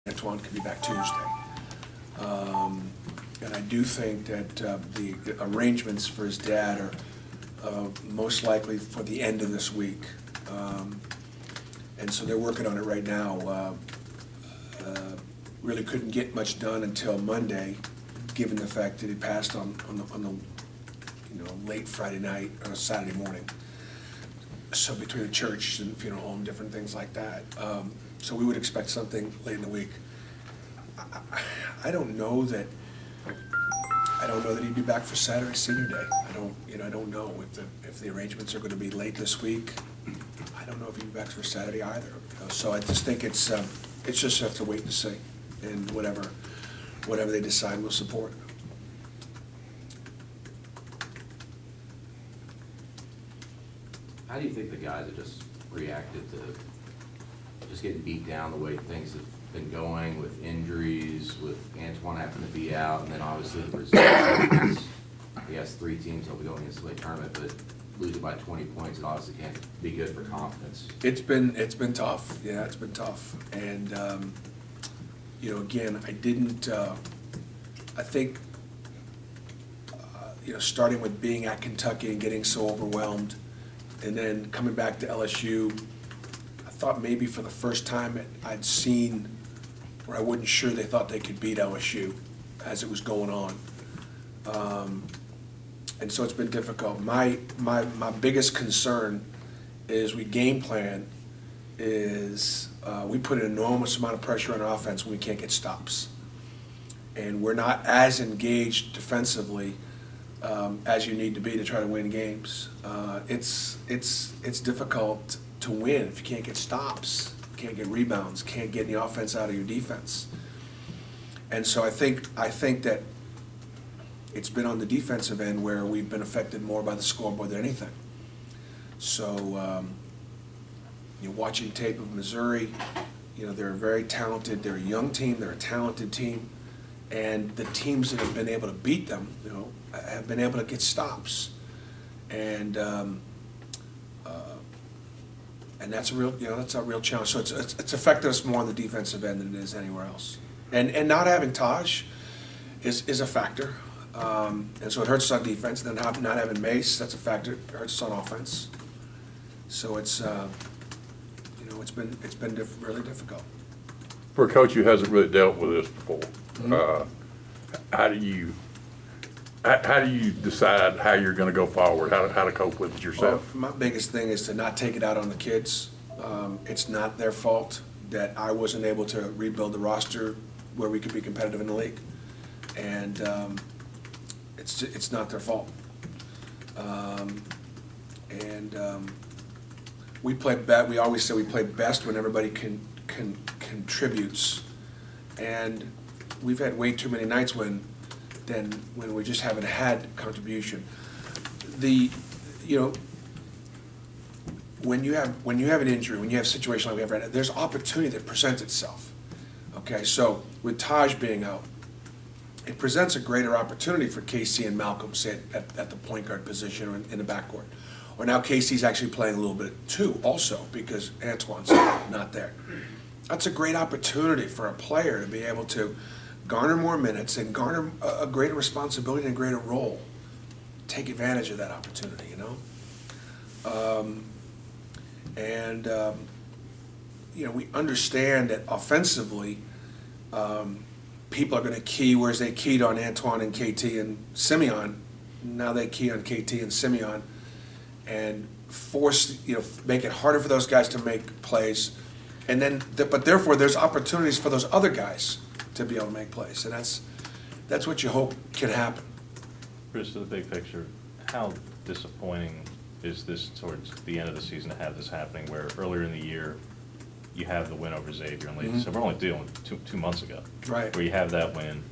Antoine could be back Tuesday. And I do think that the arrangements for his dad are most likely for the end of this week. And so they're working on it right now. Really couldn't get much done until Monday, given the fact that he passed on the late Friday night or Saturday morning. So between the church and funeral home, different things like that. So we would expect something late in the week. I don't know that he'd be back for Saturday, Senior Day. I don't know if the arrangements are going to be late this week. I don't know if he'd be back for Saturday either. So I just think it's just have to wait and see, and whatever they decide, we'll support. How do you think the guys have just reacted to just getting beat down the way things have been going with injuries, with Antoine having to be out, and then obviously the results? I guess 3 teams will be going into the tournament, but losing by 20 points, it obviously can't be good for confidence. It's been tough. Yeah, it's been tough. And again, I think starting with being at Kentucky and getting so overwhelmed, and then coming back to LSU, I thought maybe for the first time I'd seen where I wasn't sure they thought they could beat LSU as it was going on. And so it's been difficult. My biggest concern is we game plan is we put an enormous amount of pressure on our offense when we can't get stops. And we're not as engaged defensively as you need to be to try to win games. It's difficult to win if you can't get stops, can't get rebounds, can't get any offense out of your defense. And so I think that it's been on the defensive end where we've been affected more by the scoreboard than anything. So watching tape of Missouri, they're very talented. They're a young team. They're a talented team. And the teams that have been able to beat them, have been able to get stops. And that's a real challenge. So it's affected us more on the defensive end than it is anywhere else. And not having Taj is a factor. And so it hurts us on defense. And then not having Mace, that's a factor. It hurts us on offense. So it's been really difficult. For a coach who hasn't really dealt with this before, how do you decide how you're going to go forward? How to cope with it yourself? Well, my biggest thing is to not take it out on the kids. It's not their fault that I wasn't able to rebuild the roster where we could be competitive in the league, and it's not their fault. We play best. We always say we play best when everybody contributes, and we've had way too many nights when we just haven't had contribution. When you have an injury, when you have a situation like we have right now, there's opportunity that presents itself. Okay, so with Taj being out, it presents a greater opportunity for Casey and Malcolm, say at the point guard position or in the backcourt. Or now Casey's actually playing a little bit too, also because Antoine's not there. That's a great opportunity for a player to be able to garner more minutes and garner a greater responsibility and a greater role. Take advantage of that opportunity, we understand that offensively, people are going to key, whereas they keyed on Antoine and KT and Simeon, now they key on KT and Simeon, and make it harder for those guys to make plays, and then, but therefore there's opportunities for those other guys to be able to make plays, and that's what you hope can happen. Chris, to the big picture, how disappointing is this towards the end of the season to have this happening, where earlier in the year you have the win over Xavier in late December? We're only dealing with two months ago, right? Where you have that win,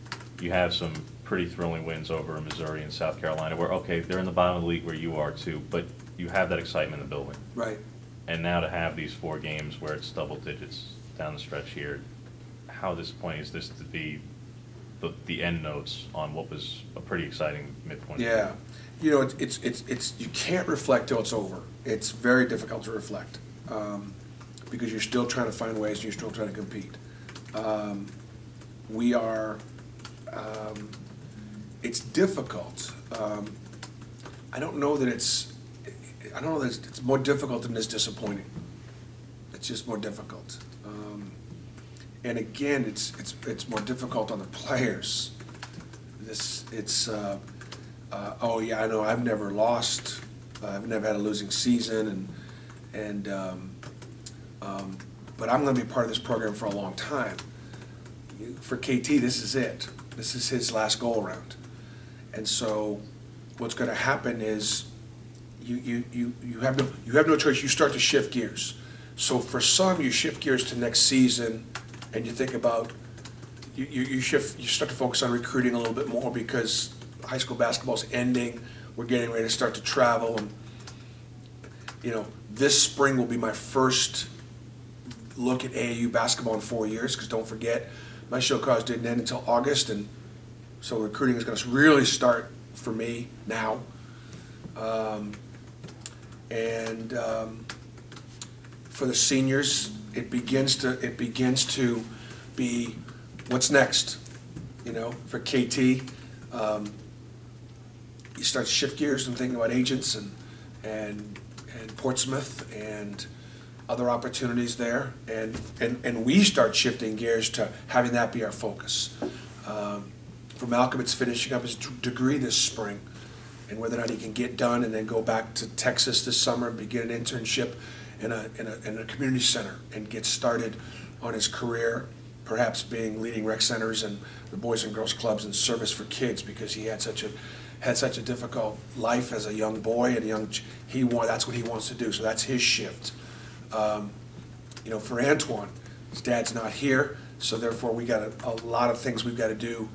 you have some pretty thrilling wins over Missouri and South Carolina, where okay, they're in the bottom of the league where you are too, but you have that excitement in the building, right? And now to have these 4 games where it's double digits down the stretch here, how disappointing is this to be the end notes on what was a pretty exciting midpoint? Yeah, it's you can't reflect till it's over. It's very difficult to reflect because you're still trying to find ways and you're still trying to compete. we are, it's difficult. I don't know that it's more difficult than it's disappointing. It's just more difficult. And again, it's more difficult on the players. Oh yeah, I know, I've never lost, I've never had a losing season, but I'm gonna be part of this program for a long time. For KT, this is it. This is his last go around. And so what's gonna happen is you have no choice, you start to shift gears. So for some, you shift gears to next season and you think about, you start to focus on recruiting a little bit more because high school basketball's ending, we're getting ready to start to travel, and this spring will be my first look at AAU basketball in 4 years, because don't forget, my show cause didn't end until August, and so recruiting is going to really start for me now. For the seniors, it begins to be what's next. For KT, you start to shift gears and thinking about agents and Portsmouth and other opportunities there, and we start shifting gears to having that be our focus. For Malcolm, it's finishing up his degree this spring, and whether or not he can get done and then go back to Texas this summer and begin an internship in a community center and get started on his career, perhaps leading rec centers and the Boys and Girls Clubs and service for kids, because he had such a difficult life as a young boy, and that's what he wants to do. So that's his shift. For Antoine, his dad's not here, so therefore we got a lot of things we've got to do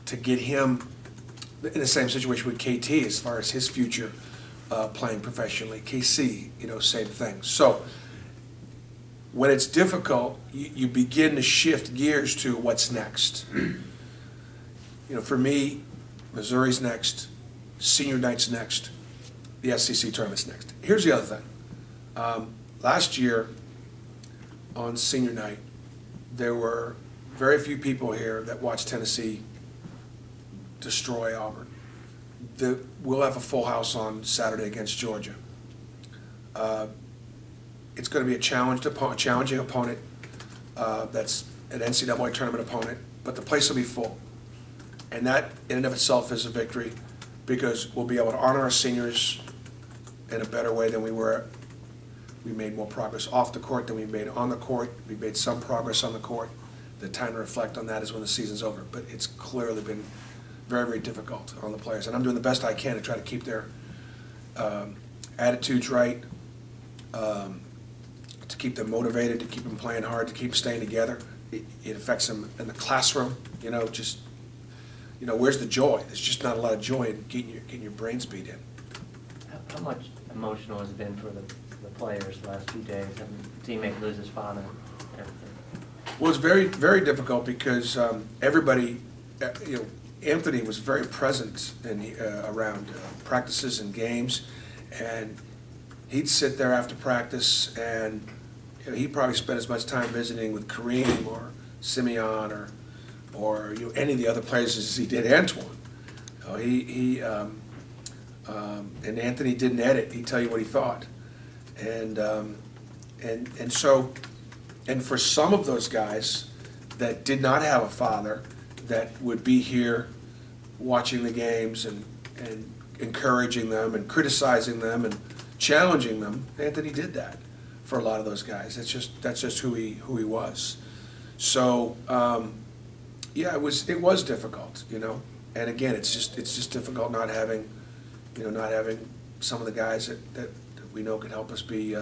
to get him in the same situation with KT as far as his future playing professionally. KC, same thing. So when it's difficult, you begin to shift gears to what's next. For me, Missouri's next, senior night's next, the SEC tournament's next. Here's the other thing. Last year on senior night, there were very few people here that watched Tennessee destroy Auburn. We'll have a full house on Saturday against Georgia. It's going to be a challenging opponent. That's an NCAA tournament opponent, but the place will be full. And that in and of itself is a victory, because we'll be able to honor our seniors in a better way than we were. We made more progress off the court than we made on the court. We made some progress on the court. The time to reflect on that is when the season's over. But it's clearly been very, very difficult on the players. And I'm doing the best I can to try to keep their attitudes right, to keep them motivated, to keep them playing hard, to keep staying together. It affects them in the classroom, where's the joy? There's just not a lot of joy in getting your brains beat in. How much emotional has it been for the players the last few days? A teammate loses his father, everything. Well, it's very, very difficult because everybody, Anthony was very present around practices and games, and he'd sit there after practice, and he probably spent as much time visiting with Kareem or Simeon or any of the other players as he did Antoine. And Anthony didn't edit; he'd tell you what he thought, and for some of those guys that did not have a father that would be here watching the games and encouraging them and criticizing them and challenging them, Anthony did that for a lot of those guys. That's just who he was. So yeah, it was difficult, And again, it's just difficult not having some of the guys that we know could help us be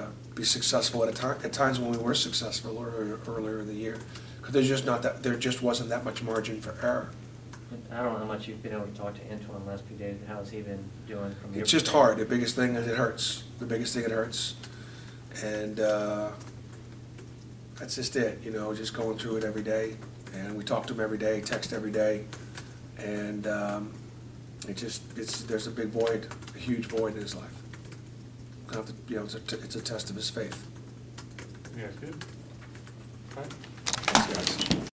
successful at times when we were successful earlier in the year, because there just wasn't that much margin for error. I don't know how much you've been able to talk to Antoine the last few days. How has he been doing from your It's just hard. The biggest thing is it hurts. The biggest thing, it hurts. And that's just it, just going through it every day. And we talk to him every day, text every day. And there's a big void, a huge void in his life. It's a test of his faith. You guys good? All right. Thanks, guys.